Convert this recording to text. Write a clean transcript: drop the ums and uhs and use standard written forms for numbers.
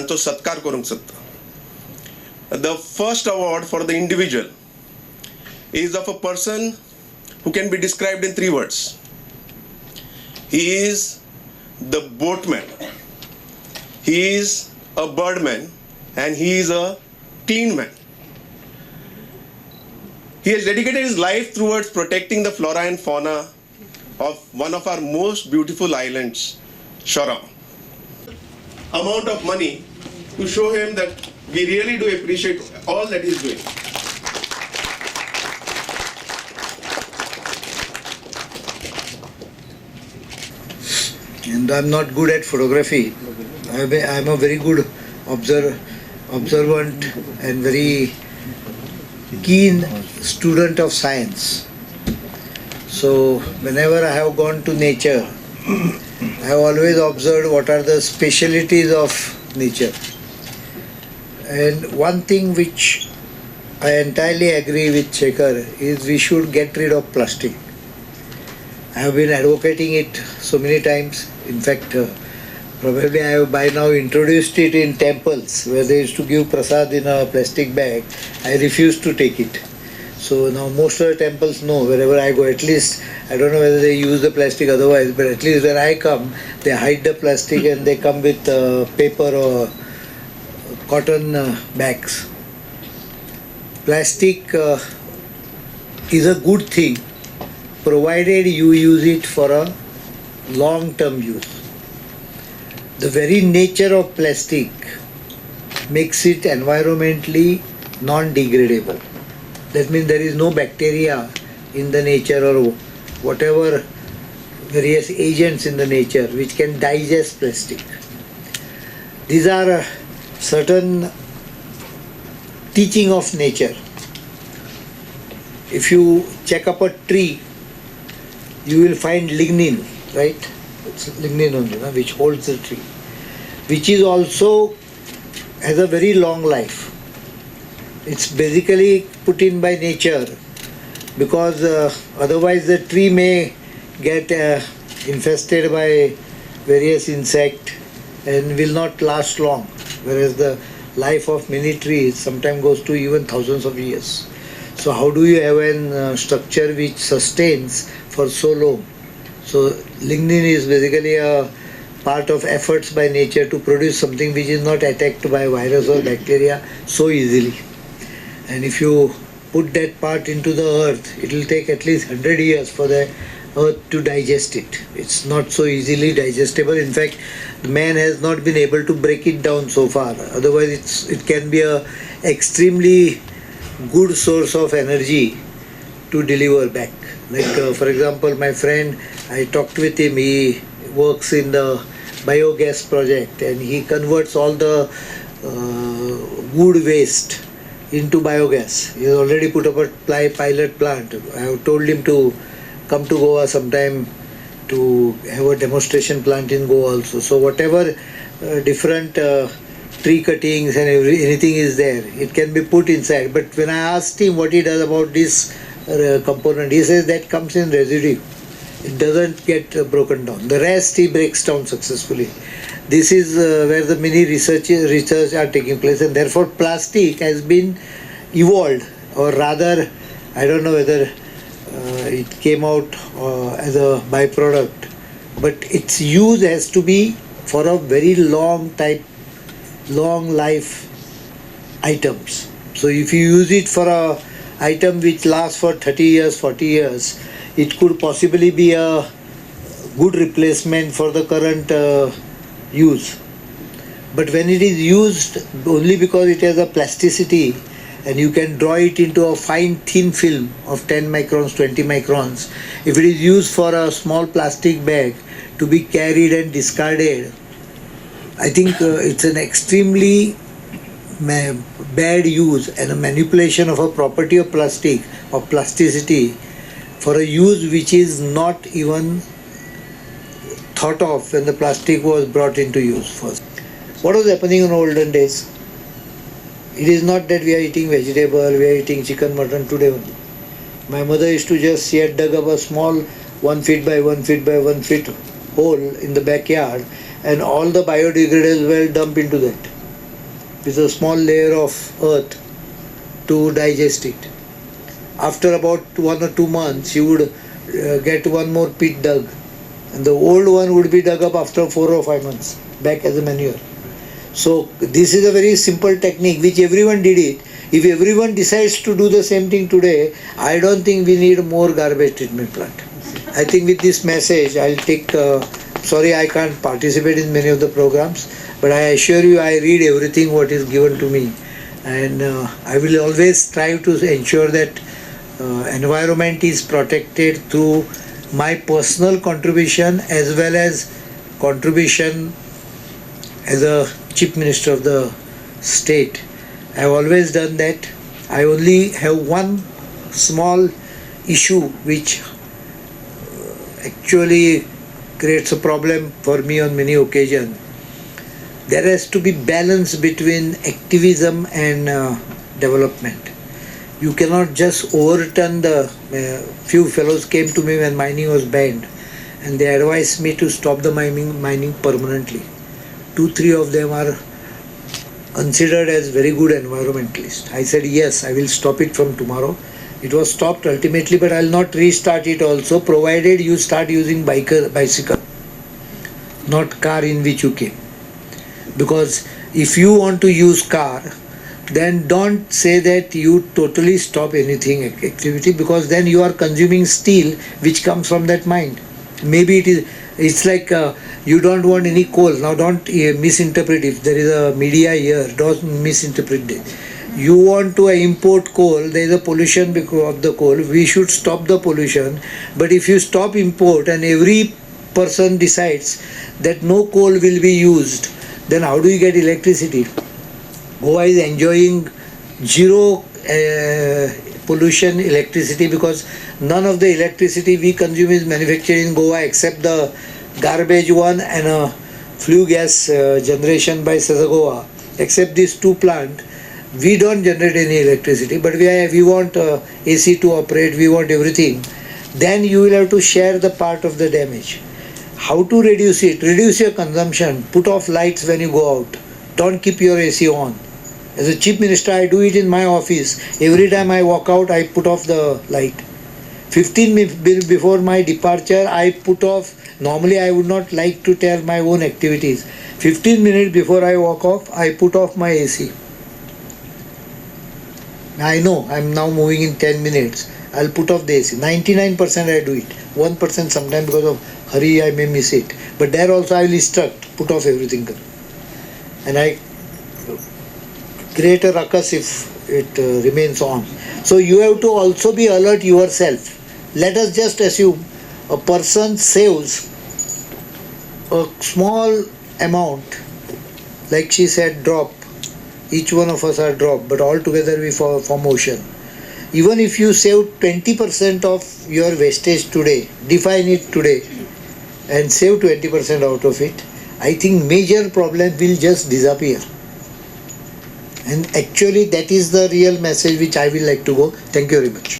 तांचो सत्कार करूंक सोदता. The first award for the individual is of a person who can be described in 3 words. He is the boatman, he is a birdman, and he is a clean man. He has dedicated his life towards protecting the flora and fauna of one of our most beautiful islands, Shorrock. Amount of money to show him that we really do appreciate all that he is doing. And I'm not good at photography. I'm a very good observant and very keen student of science. So whenever I have gone to nature, I have always observed what are the specialities of nature. And one thing which I entirely agree with Shekhar is we should get rid of plastic. I have been advocating it so many times. In fact, probably I have by now introduced it in temples where they used to give prasad in a plastic bag. I refuse to take it. So now most of the temples know wherever I go, at least I don't know whether they use the plastic otherwise, but at least where I come, they hide the plastic and they come with paper or cotton bags. Plastic is a good thing provided you use it for a long-term use. The very nature of plastic makes it environmentally non-degradable. That means there is no bacteria in the nature or whatever various agents in the nature which can digest plastic. These are certain teaching of nature. If you check up a tree, you will find lignin, right? It's lignin only, which holds the tree, which is also has a very long life. It's basically put in by nature because otherwise the tree may get infested by various insects and will not last long, whereas the life of many trees sometimes goes to even thousands of years. So how do you have a structure which sustains for so long? So lignin is basically a part of efforts by nature to produce something which is not attacked by virus or bacteria so easily. And if you put that part into the earth, it will take at least 100 years for the earth to digest it. It's not so easily digestible. In fact, man has not been able to break it down so far. Otherwise, it can be a extremely good source of energy to deliver back. Like for example, my friend, I talked with him. He works in the biogas project and he converts all the wood waste into biogas. He has already put up a pilot plant. I have told him to come to Goa sometime to have a demonstration plant in Goa also. So whatever different tree cuttings and anything is there, it can be put inside. But when I asked him what he does about this component, he says that comes in residue. It doesn't get broken down. The rest he breaks down successfully. This is where the many research are taking place, and therefore plastic has been evolved, or rather, I don't know whether it came out as a byproduct, but its use has to be for a very long life items. So if you use it for a item which lasts for 30 years, 40 years, it could possibly be a good replacement for the current use. But when it is used only because it has a plasticity and you can draw it into a fine thin film of 10 microns, 20 microns, if it is used for a small plastic bag to be carried and discarded, I think it's an extremely bad use and a manipulation of a property of plastic, of plasticity, for a use which is not even thought of when the plastic was brought into use first. What was happening in olden days? It is not that we are eating vegetable, we are eating chicken, mutton today only. My mother used to just, she had dug up a small 1 feet by 1 feet by 1 feet hole in the backyard and all the biodegradables were dumped into that. with a small layer of earth to digest it. After about 1 or 2 months, you would get one more pit dug, and the old one would be dug up after 4 or 5 months back as a manure. So this is a very simple technique which everyone did it. If everyone decides to do the same thing today, I don't think we need more garbage treatment plant. I think with this message, I'll take. Sorry, I can't participate in many of the programs, but I assure you, I read everything what is given to me, and I will always strive to ensure that environment is protected through my personal contribution as well as contribution as a Chief Minister of the state. I have always done that. I only have one small issue which actually creates a problem for me on many occasions. There has to be balance between activism and development. You cannot just overturn the few fellows came to me when mining was banned and they advised me to stop the mining permanently. 2-3 of them are considered as very good environmentalists. I said yes, I will stop it from tomorrow. It was stopped ultimately, but I will not restart it also, provided you start using bicycle, not car in which you came. Because if you want to use car, then don't say that you totally stop anything activity, because then you are consuming steel which comes from that mine. Maybe it's like you don't want any coal. Now don't misinterpret. If there is a media here, don't misinterpret it. You want to import coal, there is a pollution because of the coal. We should stop the pollution. But if you stop import and every person decides that no coal will be used, then how do you get electricity? Goa is enjoying zero pollution electricity because none of the electricity we consume is manufactured in Goa except the garbage one and a flue gas generation by Sasagoa. Except these 2 plants, we don't generate any electricity, but we want AC to operate, we want everything. Then you will have to share the part of the damage. How to reduce it? Reduce your consumption. Put off lights when you go out. Don't keep your AC on. As a Chief Minister, I do it in my office. Every time I walk out, I put off the light. 15 minutes before my departure, I put off. Normally, I would not like to tell my own activities. 15 minutes before I walk off, I put off my AC. I know I'm now moving in 10 minutes. I'll put off the AC. 99% I do it. 1% sometimes because of hurry I may miss it. But there also I will instruct, put off everything. And I create a ruckus if it remains on. So you have to also be alert yourself. Let us just assume a person saves a small amount, like she said, drop. Each one of us are drop, but all together we form ocean. Even if you save 20% of your wastage today, define it today, and save 20% out of it, I think major problem will just disappear. And actually that is the real message which I will like to go. Thank you very much.